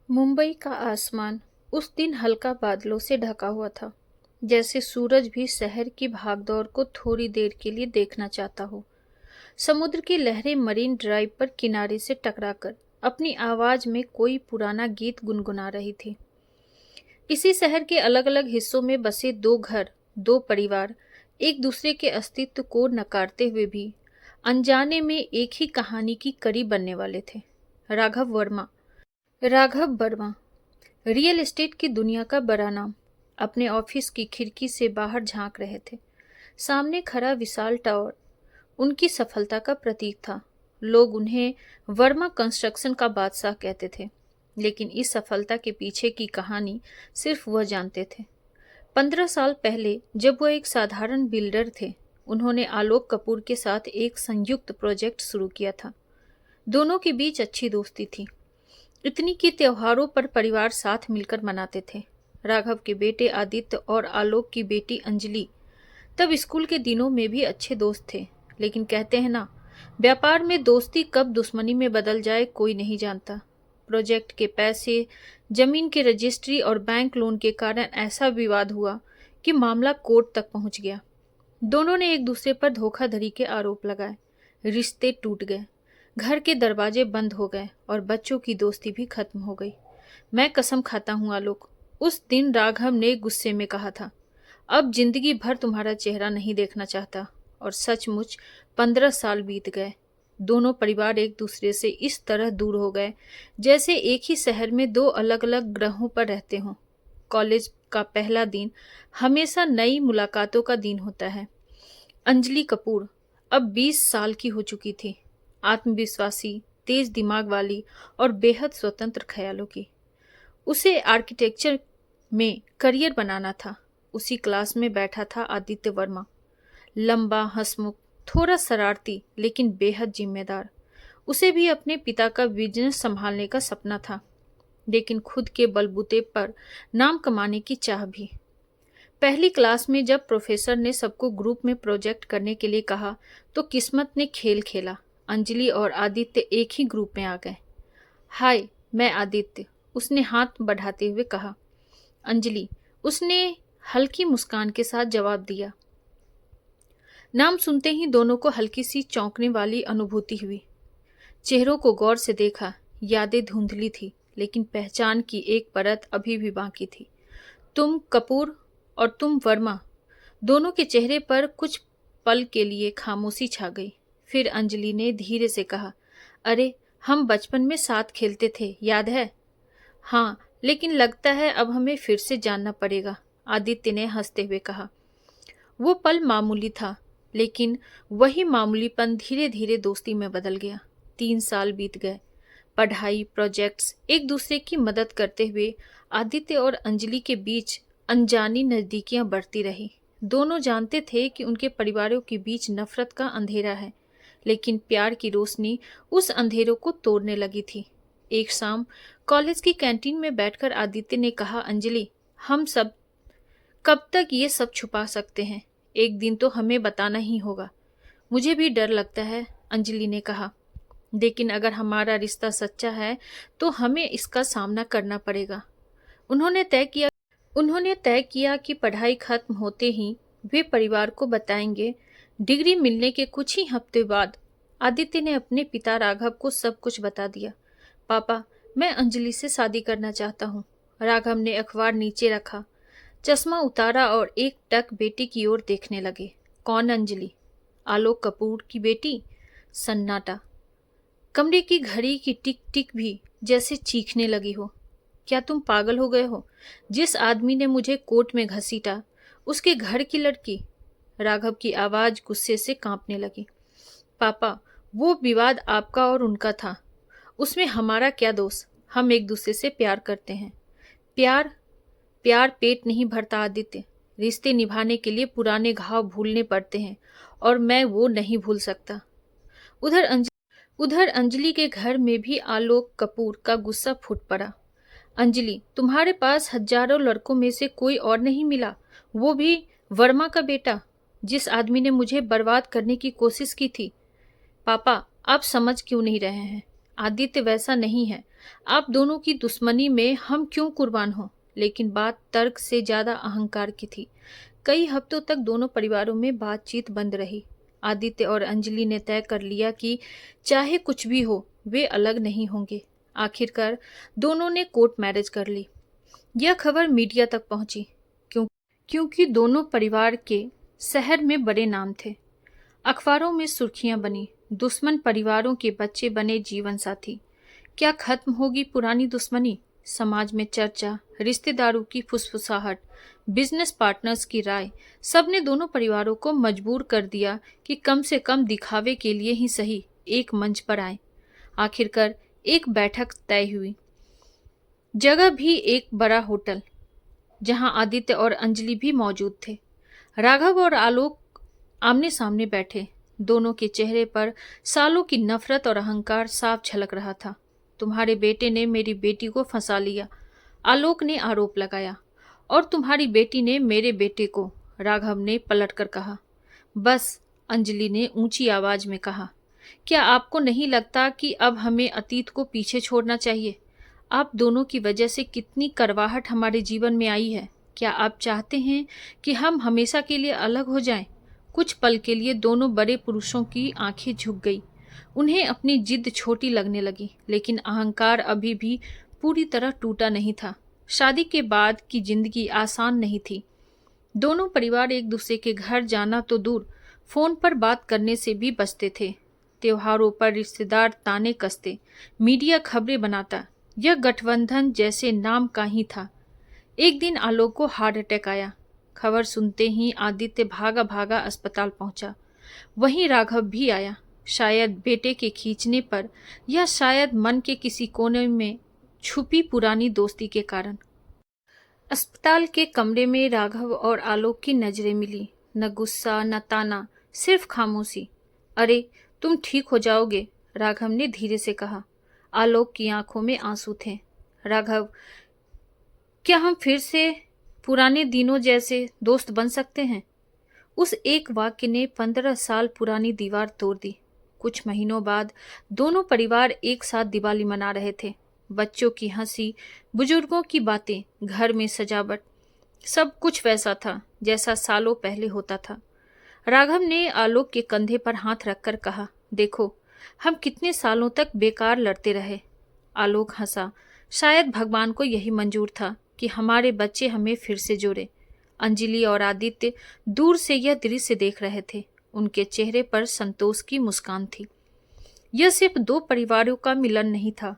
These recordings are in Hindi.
मुंबई का आसमान उस दिन हल्का बादलों से ढका हुआ था, जैसे सूरज भी शहर की भागदौड़ को थोड़ी देर के लिए देखना चाहता हो। समुद्र की लहरें मरीन ड्राइव पर किनारे से टकराकर अपनी आवाज में कोई पुराना गीत गुनगुना रही थी। इसी शहर के अलग अलग हिस्सों में बसे दो घर, दो परिवार एक दूसरे के अस्तित्व को नकारते हुए भी अनजाने में एक ही कहानी की कड़ी बनने वाले थे। राघव वर्मा रियल एस्टेट की दुनिया का बड़ा नाम, अपने ऑफिस की खिड़की से बाहर झांक रहे थे। सामने खड़ा विशाल टावर उनकी सफलता का प्रतीक था। लोग उन्हें वर्मा कंस्ट्रक्शन का बादशाह कहते थे, लेकिन इस सफलता के पीछे की कहानी सिर्फ वह जानते थे। 15 साल पहले जब वह एक साधारण बिल्डर थे, उन्होंने आलोक कपूर के साथ एक संयुक्त प्रोजेक्ट शुरू किया था। दोनों के बीच अच्छी दोस्ती थी, इतनी कि त्योहारों पर परिवार साथ मिलकर मनाते थे। राघव के बेटे आदित्य और आलोक की बेटी अंजलि तब स्कूल के दिनों में भी अच्छे दोस्त थे, लेकिन कहते हैं ना, व्यापार में दोस्ती कब दुश्मनी में बदल जाए कोई नहीं जानता। प्रोजेक्ट के पैसे, जमीन की रजिस्ट्री और बैंक लोन के कारण ऐसा विवाद हुआ कि मामला कोर्ट तक पहुंच गया। दोनों ने एक दूसरे पर धोखाधड़ी के आरोप लगाए। रिश्ते टूट गए, घर के दरवाजे बंद हो गए और बच्चों की दोस्ती भी खत्म हो गई। मैं कसम खाता हूं आलोक, उस दिन राघव ने गुस्से में कहा था, अब जिंदगी भर तुम्हारा चेहरा नहीं देखना चाहता। और सचमुच 15 साल बीत गए। दोनों परिवार एक दूसरे से इस तरह दूर हो गए जैसे एक ही शहर में दो अलग अलग ग्रहों पर रहते हों। कॉलेज का पहला दिन हमेशा नई मुलाकातों का दिन होता है। अंजलि कपूर अब 20 साल की हो चुकी थी, आत्मविश्वासी, तेज दिमाग वाली और बेहद स्वतंत्र ख्यालों की। उसे आर्किटेक्चर में करियर बनाना था। उसी क्लास में बैठा था आदित्य वर्मा, लंबा, हंसमुख, थोड़ा शरारती लेकिन बेहद जिम्मेदार। उसे भी अपने पिता का बिजनेस संभालने का सपना था, लेकिन खुद के बलबूते पर नाम कमाने की चाह भी। पहली क्लास में जब प्रोफेसर ने सबको ग्रुप में प्रोजेक्ट करने के लिए कहा तो किस्मत ने खेल खेला। अंजलि और आदित्य एक ही ग्रुप में आ गए। हाय, मैं आदित्य, उसने हाथ बढ़ाते हुए कहा। अंजलि, उसने हल्की मुस्कान के साथ जवाब दिया। नाम सुनते ही दोनों को हल्की सी चौंकने वाली अनुभूति हुई। चेहरों को गौर से देखा। यादें धुंधली थी, लेकिन पहचान की एक परत अभी भी बाकी थी। तुम कपूर और तुम वर्मा। दोनों के चेहरे पर कुछ पल के लिए खामोशी छा गई। फिर अंजलि ने धीरे से कहा, अरे, हम बचपन में साथ खेलते थे, याद है? हाँ, लेकिन लगता है अब हमें फिर से जानना पड़ेगा, आदित्य ने हंसते हुए कहा। वो पल मामूली था, लेकिन वही मामूलीपन धीरे धीरे दोस्ती में बदल गया। 3 साल बीत गए। पढ़ाई, प्रोजेक्ट्स, एक दूसरे की मदद करते हुए आदित्य और अंजलि के बीच अनजानी नजदीकियां बढ़ती रही। दोनों जानते थे कि उनके परिवारों के बीच नफरत का अंधेरा है, लेकिन प्यार की रोशनी उस अंधेरों को तोड़ने लगी थी। एक शाम कॉलेज की कैंटीन में बैठकर आदित्य ने कहा, अंजलि, हम सब कब तक ये सब छुपा सकते हैं? एक दिन तो हमें बताना ही होगा। मुझे भी डर लगता है, अंजलि ने कहा, लेकिन अगर हमारा रिश्ता सच्चा है तो हमें इसका सामना करना पड़ेगा। उन्होंने तय किया कि पढ़ाई खत्म होते ही वे परिवार को बताएंगे। डिग्री मिलने के कुछ ही हफ्ते बाद आदित्य ने अपने पिता राघव को सब कुछ बता दिया। पापा, मैं अंजलि से शादी करना चाहता हूँ। राघव ने अखबार नीचे रखा, चश्मा उतारा और एक टक बेटी की ओर देखने लगे। कौन अंजलि? आलोक कपूर की बेटी। सन्नाटा। कमरे की घड़ी की टिक टिक भी जैसे चीखने लगी हो। क्या तुम पागल हो गए हो? जिस आदमी ने मुझे कोर्ट में घसीटा, उसके घर की लड़की? राघव की आवाज गुस्से से कांपने लगी। पापा, वो विवाद आपका और उनका था, उसमें हमारा क्या दोष? हम एक दूसरे से प्यार करते हैं। प्यार? प्यार पेट नहीं भरता आदित्य। रिश्ते निभाने के लिए पुराने घाव भूलने पड़ते हैं, और मैं वो नहीं भूल सकता। उधर अंजलि के घर में भी आलोक कपूर का गुस्सा फूट पड़ा। अंजलि, तुम्हारे पास हजारों लड़कों में से कोई और नहीं मिला? वो भी वर्मा का बेटा, जिस आदमी ने मुझे बर्बाद करने की कोशिश की थी? पापा, आप समझ क्यों नहीं रहे हैं? आदित्य वैसा नहीं है। आप दोनों की दुश्मनी में हम क्यों कुर्बान हों? लेकिन बात तर्क से ज्यादा अहंकार की थी। कई हफ्तों तक दोनों परिवारों में बातचीत बंद रही। आदित्य और अंजलि ने तय कर लिया कि चाहे कुछ भी हो वे अलग नहीं होंगे। आखिरकार दोनों ने कोर्ट मैरिज कर ली। यह खबर मीडिया तक पहुंची क्योंकि दोनों परिवार के शहर में बड़े नाम थे। अखबारों में सुर्खियां बनी, दुश्मन परिवारों के बच्चे बने जीवन साथी। क्या खत्म होगी पुरानी दुश्मनी? समाज में चर्चा, रिश्तेदारों की फुसफुसाहट, बिजनेस पार्टनर्स की राय, सबने दोनों परिवारों को मजबूर कर दिया कि कम से कम दिखावे के लिए ही सही एक मंच पर आए। आखिरकार एक बैठक तय हुई। जगह भी एक बड़ा होटल, जहां आदित्य और अंजलि भी मौजूद थे। राघव और आलोक आमने सामने बैठे। दोनों के चेहरे पर सालों की नफरत और अहंकार साफ झलक रहा था। तुम्हारे बेटे ने मेरी बेटी को फंसा लिया, आलोक ने आरोप लगाया। और तुम्हारी बेटी ने मेरे बेटे को, राघव ने पलटकर कहा। बस, अंजलि ने ऊंची आवाज में कहा। क्या आपको नहीं लगता कि अब हमें अतीत को पीछे छोड़ना चाहिए? आप दोनों की वजह से कितनी करवाहट हमारे जीवन में आई है। क्या आप चाहते हैं कि हम हमेशा के लिए अलग हो जाएं? कुछ पल के लिए दोनों बड़े पुरुषों की आंखें झुक गई। उन्हें अपनी जिद छोटी लगने लगी, लेकिन अहंकार अभी भी पूरी तरह टूटा नहीं था। शादी के बाद की जिंदगी आसान नहीं थी। दोनों परिवार एक दूसरे के घर जाना तो दूर, फोन पर बात करने से भी बचते थे। त्योहारों पर रिश्तेदार ताने कसते, मीडिया खबरें बनाता। यह गठबंधन जैसे नाम का ही था। एक दिन आलोक को हार्ट अटैक आया। खबर सुनते ही आदित्य भागा भागा अस्पताल पहुंचा। वहीं राघव भी आया, शायद बेटे के खींचने पर या शायद मन के किसी कोने में छुपी पुरानी दोस्ती के कारण। अस्पताल के कमरे में राघव और आलोक की नजरें मिली। न गुस्सा न ताना, सिर्फ खामोशी। अरे, तुम ठीक हो जाओगे, राघव ने धीरे से कहा। आलोक की आंखों में आंसू थे। राघव, क्या हम फिर से पुराने दिनों जैसे दोस्त बन सकते हैं? उस एक वाक्य ने 15 साल पुरानी दीवार तोड़ दी। कुछ महीनों बाद दोनों परिवार एक साथ दिवाली मना रहे थे। बच्चों की हंसी, बुजुर्गों की बातें, घर में सजावट, सब कुछ वैसा था जैसा सालों पहले होता था। राघव ने आलोक के कंधे पर हाथ रखकर कहा, देखो, हम कितने सालों तक बेकार लड़ते रहे। आलोक हंसा। शायद भगवान को यही मंजूर था कि हमारे बच्चे हमें फिर से जोड़े। अंजलि और आदित्य दूर से यह दृश्य देख रहे थे। उनके चेहरे पर संतोष की मुस्कान थी। यह सिर्फ दो परिवारों का मिलन नहीं था,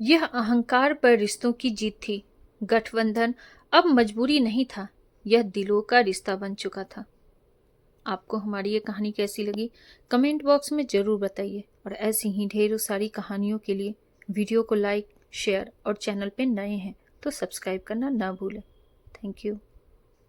यह अहंकार पर रिश्तों की जीत थी। गठबंधन अब मजबूरी नहीं था, यह दिलों का रिश्ता बन चुका था। आपको हमारी ये कहानी कैसी लगी कमेंट बॉक्स में जरूर बताइए, और ऐसी ही ढेरों सारी कहानियों के लिए वीडियो को लाइक, शेयर और चैनल पे नए हैं तो सब्सक्राइब करना ना भूलें। Thank you.